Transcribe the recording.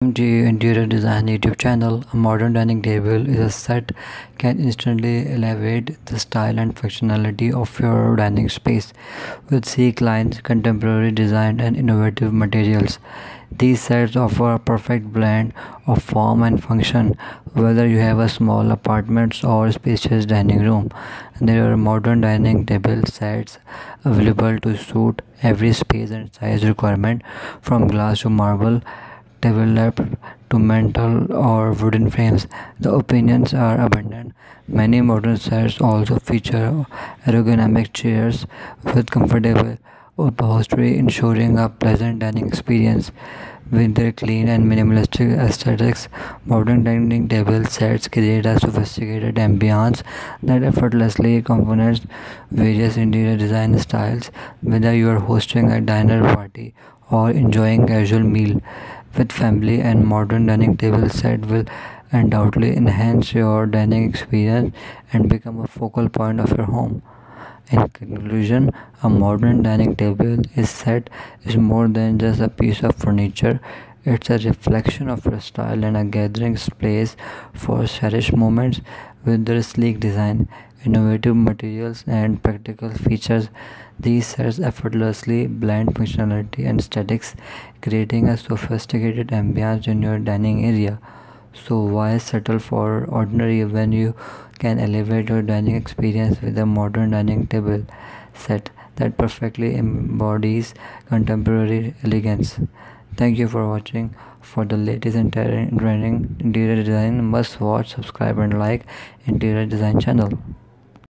To Interior Design YouTube channel. A modern dining table is a set can instantly elevate the style and functionality of your dining space with sleek lines, contemporary design, and innovative materials. These sets offer a perfect blend of form and function, whether you have a small apartment or spacious dining room. There are modern dining table sets available to suit every space and size requirement, from glass to marble, tabletop to metal or wooden frames. The opinions are abundant. Many modern sets also feature ergonomic chairs with comfortable upholstery, ensuring a pleasant dining experience. With their clean and minimalistic aesthetics, modern dining table sets create a sophisticated ambiance that effortlessly complements various interior design styles. Whether you are hosting a dinner party or enjoying casual meal with family, and modern dining table set will undoubtedly enhance your dining experience and become a focal point of your home. In conclusion, a modern dining table is more than just a piece of furniture. It's a reflection of your style and a gathering place for cherished moments. With their sleek design, innovative materials, and practical features, these sets effortlessly blend functionality and aesthetics, creating a sophisticated ambience in your dining area. So why settle for ordinary when you can elevate your dining experience with a modern dining table set that perfectly embodies contemporary elegance? Thank you for watching. For the latest interior design, must watch, subscribe, and like Interior Design channel.